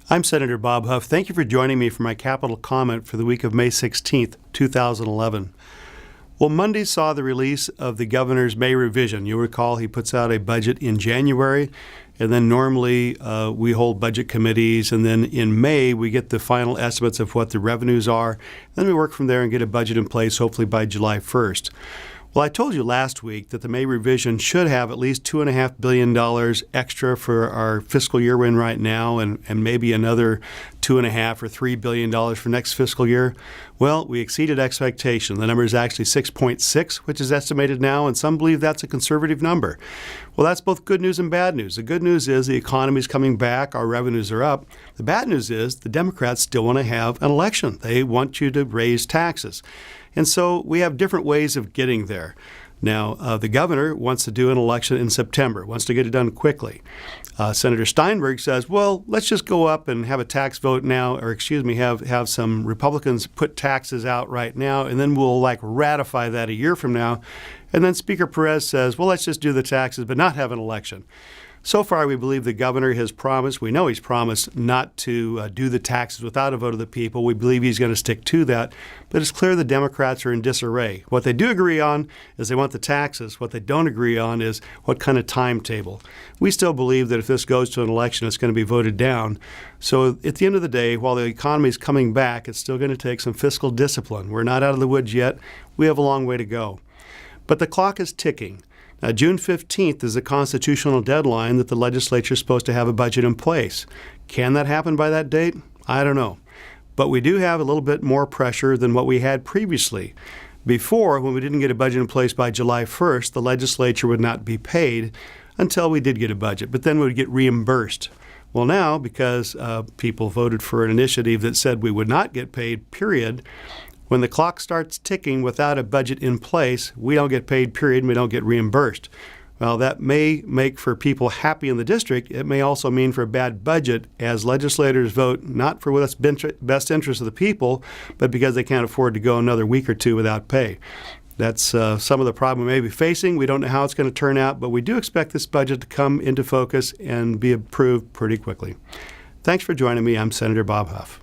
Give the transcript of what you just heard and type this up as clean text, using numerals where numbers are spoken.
I'm Senator Bob Huff. Thank you for joining me for my capital comment for the week of May 16th, 2011. Well, Monday saw the release of the governor's May revision. You'll recall he puts out a budget in January, and then normally we hold budget committees, and then in May we get the final estimates of what the revenues are. Then we work from there and get a budget in place, hopefully by July 1st. Well, I told you last week that the May revision should have at least $2.5 billion extra for our fiscal year we're in right now, and maybe another $2.5 or $3 billion for next fiscal year. Well, we exceeded expectation. The number is actually 6.6, which is estimated now, and some believe that's a conservative number. Well, that's both good news and bad news. The good news is the economy is coming back, our revenues are up. The bad news is the Democrats still want to have an election. They want you to raise taxes. And so we have different ways of getting there. Now, the governor wants to do an election in September, wants to get it done quickly. Senator Steinberg says, well, let's just go up and have a tax vote now, or have some Republicans put taxes out right now, and then we'll ratify that a year from now. And then Speaker Perez says, well, let's just do the taxes but not have an election. So far, we believe the governor has promised, we know he's promised not to do the taxes without a vote of the people. We believe he's going to stick to that. But it's clear the Democrats are in disarray. What they do agree on is they want the taxes. What they don't agree on is what kind of timetable. We still believe that if this goes to an election, it's going to be voted down. So at the end of the day, while the economy is coming back, it's still going to take some fiscal discipline. We're not out of the woods yet. We have a long way to go. But the clock is ticking. Now, June 15th is the constitutional deadline that the legislature is supposed to have a budget in place. Can that happen by that date? I don't know. But we do have a little bit more pressure than what we had previously. Before, when we didn't get a budget in place by July 1st, the legislature would not be paid until we did get a budget, but then we would get reimbursed. Well, now, because people voted for an initiative that said we would not get paid, period, when the clock starts ticking without a budget in place, we don't get paid, period, and we don't get reimbursed. Well, that may make for people happy in the district. It may also mean for a bad budget as legislators vote not for what's best interest of the people, but because they can't afford to go another week or two without pay. That's some of the problem we may be facing. We don't know how it's going to turn out, but we do expect this budget to come into focus and be approved pretty quickly. Thanks for joining me. I'm Senator Bob Huff.